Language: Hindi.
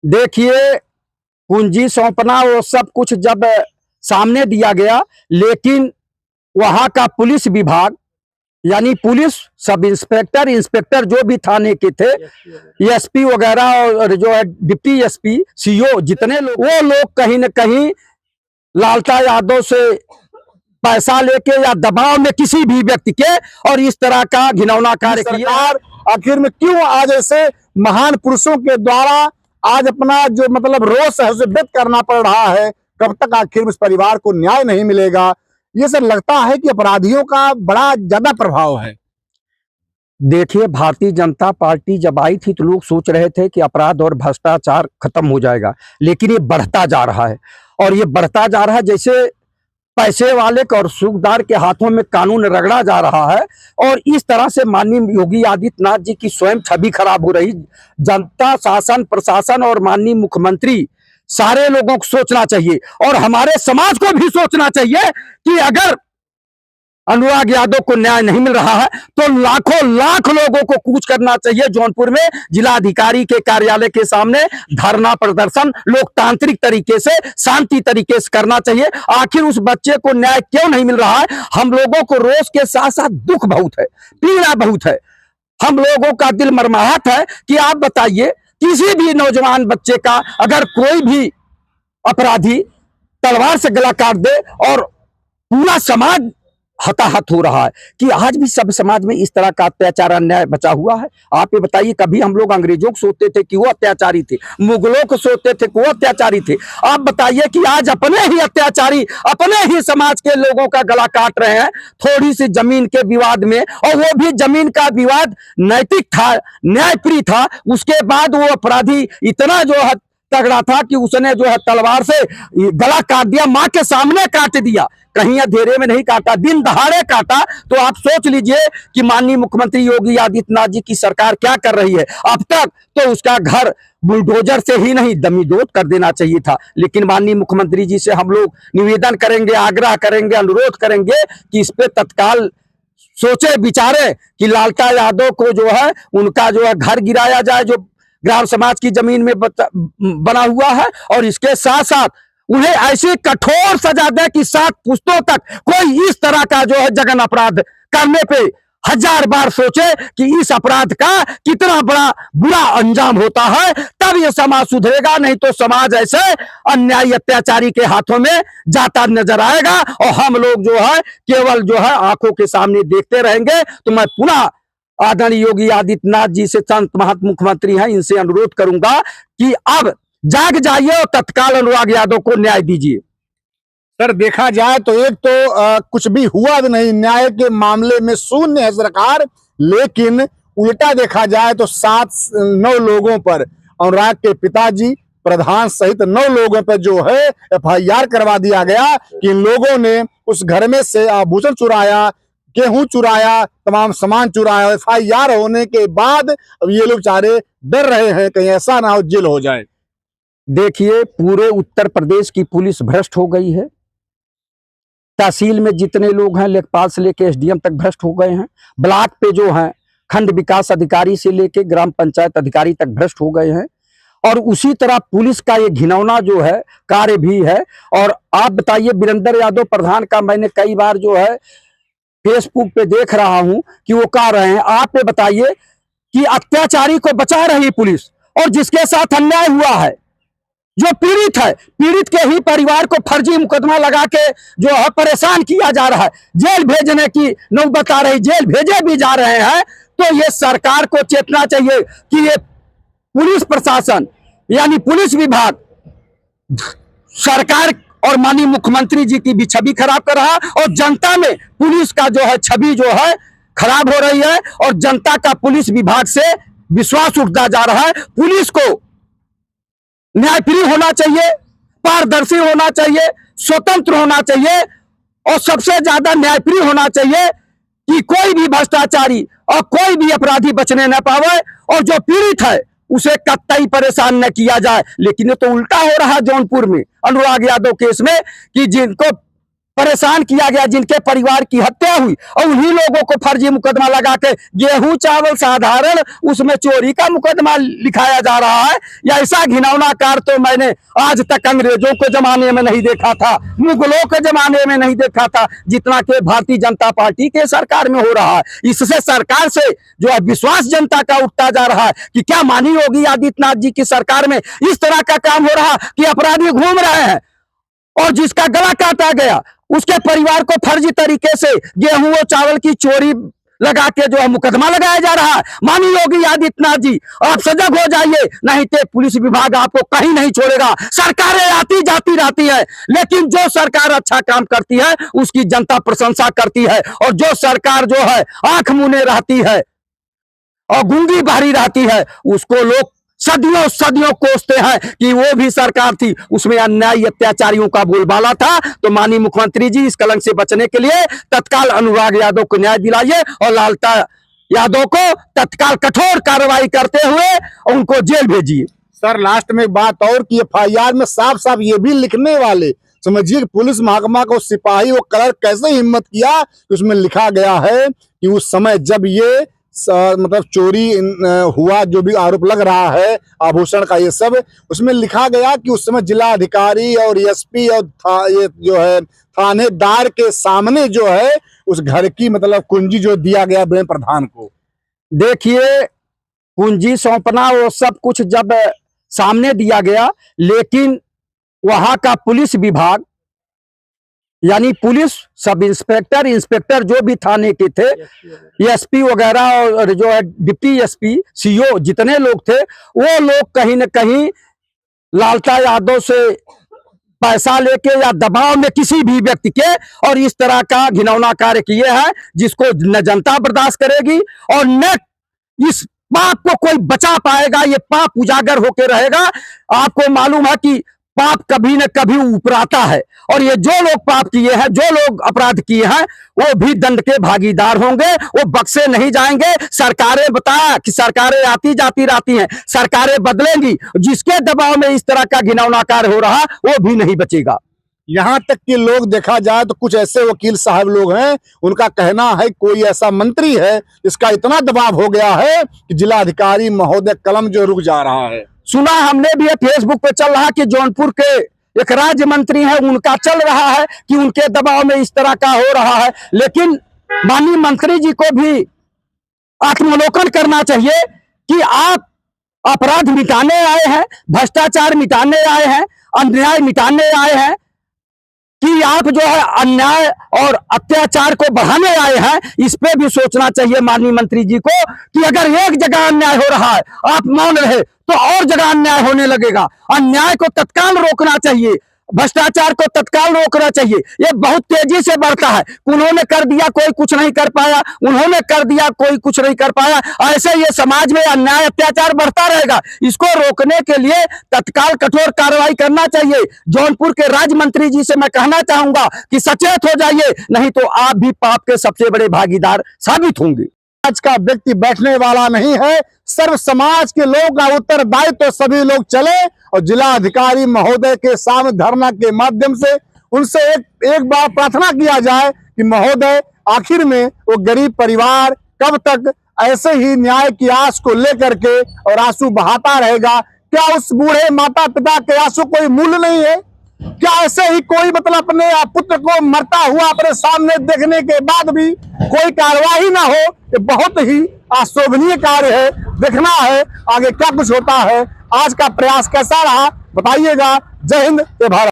देखिए, कुंजी सौंपना वो सब कुछ जब सामने दिया गया, लेकिन वहां का पुलिस विभाग यानी पुलिस सब इंस्पेक्टर इंस्पेक्टर जो भी थाने के थे, एसपी वगैरह और जो है डिप्टी एसपी सीओ जितने लोग, वो लोग कहीं न कहीं लालता यादव से पैसा लेके या दबाव में किसी भी व्यक्ति के और इस तरह का घिनौना कार्य किया। आखिर में क्यों आज ऐसे महान पुरुषों के द्वारा आज अपना जो मतलब रोष है उसे व्यक्त करना पड़ रहा है? कब तक आखिर में इस परिवार को न्याय नहीं मिलेगा? ये सब लगता है कि अपराधियों का बड़ा ज्यादा प्रभाव है। देखिए, भारतीय जनता पार्टी जब आई थी तो लोग सोच रहे थे कि अपराध और भ्रष्टाचार खत्म हो जाएगा, लेकिन ये बढ़ता जा रहा है और ये बढ़ता जा रहा है जैसे पैसे वाले और सूखदार के हाथों में कानून रगड़ा जा रहा है। और इस तरह से माननीय योगी आदित्यनाथ जी की स्वयं छवि खराब हो रही। जनता, शासन, प्रशासन और माननीय मुख्यमंत्री सारे लोगों को सोचना चाहिए और हमारे समाज को भी सोचना चाहिए कि अगर अनुराग यादव को न्याय नहीं मिल रहा है तो लाखों लाख लोगों को कूच करना चाहिए। जौनपुर में जिलाधिकारी के कार्यालय के सामने धरना प्रदर्शन लोकतांत्रिक तरीके से, शांति तरीके से करना चाहिए। आखिर उस बच्चे को न्याय क्यों नहीं मिल रहा है? हम लोगों को रोष के साथ साथ दुख बहुत है, पीड़ा बहुत है। हम लोगों का दिल मरमाहत है कि आप बताइए, किसी भी नौजवान बच्चे का अगर कोई भी अपराधी तलवार से गला काट दे और पूरा समाज हताहत हो रहा है कि आज भी सब समाज में इस तरह का अत्याचार अन्याय बचा हुआ है। आप ये बताइए, कभी हम लोग अंग्रेजों को सोचते थे कि वो अत्याचारी थे, मुगलों को सोचते थे कि वो अत्याचारी थे। आप बताइए कि आज अपने ही अत्याचारी अपने ही समाज के लोगों का गला काट रहे हैं थोड़ी सी जमीन के विवाद में, और वो भी जमीन का विवाद नैतिक था, न्यायप्रिय था। उसके बाद वो अपराधी इतना जो है तगड़ा था कि उसने जो है तलवार से गला काट दिया, मां के सामने काट दिया, कहीं अंधेरे में नहीं काटा, दिन दहाड़े काटा। तो आप सोच लीजिए कि माननीय मुख्यमंत्री योगी आदित्यनाथ जी की सरकार क्या कर रही है। अब तक तो उसका घर बुलडोजर से ही नहीं दमीदोद कर देना चाहिए था, लेकिन माननीय मुख्यमंत्री जी से हम लोग निवेदन करेंगे, आग्रह करेंगे, अनुरोध करेंगे कि इस पे तत्काल सोचे विचारे कि लालता यादव को जो है उनका जो है घर गिराया जाए जो ग्राम समाज की जमीन में बना हुआ है, और इसके साथ साथ उन्हें ऐसी कठोर सजा दे कि 7 पुश्तों तक कोई इस तरह का जो है जघन्य अपराध करने पे 1000 बार सोचे कि इस अपराध का कितना बड़ा बुरा अंजाम होता है, तब यह समाज सुधरेगा। नहीं तो समाज ऐसे अन्यायी अत्याचारी के हाथों में जाता नजर आएगा और हम लोग जो है केवल जो है आंखों के सामने देखते रहेंगे। तो मैं पुनः आदरणीय योगी आदित्यनाथ जी से, संत महंत मुख्यमंत्री हैं, इनसे अनुरोध करूंगा कि अब जाग जाइए और तत्काल अनुराग यादव को न्याय दीजिए। सर, देखा जाए तो एक तो कुछ भी हुआ भी नहीं, न्याय के मामले में शून्य है सरकार, लेकिन उल्टा देखा जाए तो 7-9 लोगों पर, अनुराग के पिताजी प्रधान सहित 9 लोगों पर जो है FIR करवा दिया गया कि इन लोगों ने उस घर में से आभूषण चुराया, गेहूं चुराया, तमाम सामान चुराया। FIR होने के बाद अब ये लोग बेचारे डर रहे हैं कहीं ऐसा ना हो जेल हो जाए। देखिए, पूरे उत्तर प्रदेश की पुलिस भ्रष्ट हो गई है। तहसील में जितने लोग हैं, लेखपाल से लेके SDM तक भ्रष्ट हो गए हैं। ब्लॉक पे जो है खंड विकास अधिकारी से लेके ग्राम पंचायत अधिकारी तक भ्रष्ट हो गए हैं। और उसी तरह पुलिस का ये घिनौना जो है कार्य भी है। और आप बताइए, वीरेंद्र यादव प्रधान का मैंने कई बार जो है फेसबुक पे देख रहा हूं कि वो कह रहे हैं, आप ये बताइए कि अत्याचारी को बचा रही पुलिस और जिसके साथ अन्याय हुआ है, जो पीड़ित है, पीड़ित के ही परिवार को फर्जी मुकदमा लगा के जो है परेशान किया जा रहा है, जेल भेजने की नौबत आ रही, जेल भेजे भी जा रहे हैं। तो ये सरकार को चेतना चाहिए कि ये पुलिस प्रशासन यानी पुलिस विभाग सरकार और माननीय मुख्यमंत्री जी की भी छवि खराब कर रहा है और जनता में पुलिस का जो है छवि जो है खराब हो रही है और जनता का पुलिस विभाग से विश्वास उठता जा रहा है। पुलिस को न्यायप्रिय होना चाहिए, पारदर्शी होना चाहिए, स्वतंत्र होना चाहिए और सबसे ज्यादा न्यायप्रिय होना चाहिए कि कोई भी भ्रष्टाचारी और कोई भी अपराधी बचने न पावे और जो पीड़ित है उसे कतई परेशान न किया जाए। लेकिन ये तो उल्टा हो रहा है जौनपुर में अनुराग यादव केस में कि जिनको परेशान किया गया, जिनके परिवार की हत्या हुई, और उन्हीं लोगों को फर्जी मुकदमा लगा के गेहूं चावल साधारण उसमें चोरी का मुकदमा लिखाया जा रहा है। या ऐसा घिनौना कार तो मैंने आज तक अंग्रेजों के जमाने में नहीं देखा था, मुगलों के जमाने में नहीं देखा था, जितना कि भारतीय जनता पार्टी के सरकार में हो रहा है। इससे सरकार से जो है विश्वास जनता का उठता जा रहा है कि क्या मानी योगी आदित्यनाथ जी की सरकार में इस तरह का काम हो रहा कि अपराधी घूम रहे हैं और जिसका गला काटा गया उसके परिवार को फर्जी तरीके से गेहूं और चावल की चोरी लगा के जो है मुकदमा लगाया जा रहा है। माननीय योगी आदित्यनाथ जी, आप सजग हो जाइए, नहीं तो पुलिस विभाग आपको कहीं नहीं छोड़ेगा। सरकारें आती जाती रहती है, लेकिन जो सरकार अच्छा काम करती है उसकी जनता प्रशंसा करती है, और जो सरकार जो है आंख मुने रहती है और गूंगी बहरी रहती है उसको लोग सदियों सदियों कोसते हैं कि वो भी सरकार थी, उसमें अन्याय अत्याचारियों का बोलबाला था। तो माननीय मुख्यमंत्री जी, इस कलंक से बचने के लिए तत्काल अनुराग यादव को न्याय दिलाइए और लालता यादव को तत्काल कठोर कार्रवाई करते हुए उनको जेल भेजिए। सर, लास्ट में एक बात और कि एफआईआर में साफ साफ ये भी लिखने वाले समझिए कि पुलिस महकमा को सिपाही और क्लर्क कैसे हिम्मत किया, उसमें लिखा गया है कि उस समय जब ये मतलब चोरी हुआ, जो भी आरोप लग रहा है आभूषण का, ये सब उसमें लिखा गया कि उस समय जिला अधिकारी और एसपी और ये जो है थानेदार के सामने जो है उस घर की मतलब कुंजी जो दिया गया ब्रह्म प्रधान को। देखिए, कुंजी सौंपना वो सब कुछ जब सामने दिया गया, लेकिन वहां का पुलिस विभाग यानी पुलिस सब इंस्पेक्टर इंस्पेक्टर जो भी थाने के थे, एसपी वगैरह और जो है डिप्टी एसपी सीओ जितने लोग थे, वो लोग कहीं न कहीं लालता यादव से पैसा लेके या दबाव में किसी भी व्यक्ति के और इस तरह का घिनौना कार्य किए हैं, जिसको न जनता बर्दाश्त करेगी और न इस पाप को कोई बचा पाएगा। ये पाप उजागर होके रहेगा। आपको मालूम है कि पाप कभी न कभी ऊपर आता है, और ये जो लोग पाप किए हैं, जो लोग अपराध किए हैं, वो भी दंड के भागीदार होंगे, वो बख्शे नहीं जाएंगे। सरकारें बताया कि सरकारें आती जाती रहती हैं, सरकारें बदलेंगी, जिसके दबाव में इस तरह का घिनौना कार्य हो रहा वो भी नहीं बचेगा। यहाँ तक कि लोग देखा जाए तो कुछ ऐसे वकील साहब लोग हैं, उनका कहना है कोई ऐसा मंत्री है जिसका इतना दबाव हो गया है कि जिलाधिकारी महोदय कलम जो रुक जा रहा है। सुना हमने भी फेसबुक पे चल रहा कि जौनपुर के एक राज्य मंत्री है, उनका चल रहा है कि उनके दबाव में इस तरह का हो रहा है। लेकिन माननीय मंत्री जी को भी आत्मावलोकन करना चाहिए कि आप अपराध मिटाने आए हैं, भ्रष्टाचार मिटाने आए हैं, अन्याय मिटाने आए हैं, कि आप जो है अन्याय और अत्याचार को बढ़ाने आए हैं। इस पे भी सोचना चाहिए माननीय मंत्री जी को कि अगर एक जगह अन्याय हो रहा है, आप मौन रहे तो और जगह अन्याय होने लगेगा। अन्याय को तत्काल रोकना चाहिए, भ्रष्टाचार को तत्काल रोकना चाहिए। ये बहुत तेजी से बढ़ता है। उन्होंने कर दिया, कोई कुछ नहीं कर पाया, उन्होंने कर दिया, कोई कुछ नहीं कर पाया। ऐसे ये समाज में अन्याय अत्याचार बढ़ता रहेगा। इसको रोकने के लिए तत्काल कठोर कार्रवाई करना चाहिए। जौनपुर के राज्य मंत्री जी से मैं कहना चाहूंगा कि सचेत हो जाइए, नहीं तो आप भी पाप के सबसे बड़े भागीदार साबित होंगे। आज का व्यक्ति बैठने वाला नहीं है, सर्व समाज के लोग का उत्तरदायित्व तो सभी लोग चले और जिला अधिकारी महोदय के सामने धरना के माध्यम से उनसे एक बार प्रार्थना किया जाए कि महोदय आखिर में वो गरीब परिवार कब तक ऐसे ही न्याय की आस को लेकर के और आंसू बहाता रहेगा? क्या उस बूढ़े माता पिता के आंसू कोई मूल्य नहीं है? क्या ऐसे ही कोई मतलब अपने पुत्र को मरता हुआ अपने सामने देखने के बाद भी कोई कार्रवाई ना हो? ये बहुत ही अशोभनीय कार्य है। देखना है आगे क्या कुछ होता है। आज का प्रयास कैसा रहा बताइएगा। जय हिंद, जय भारत।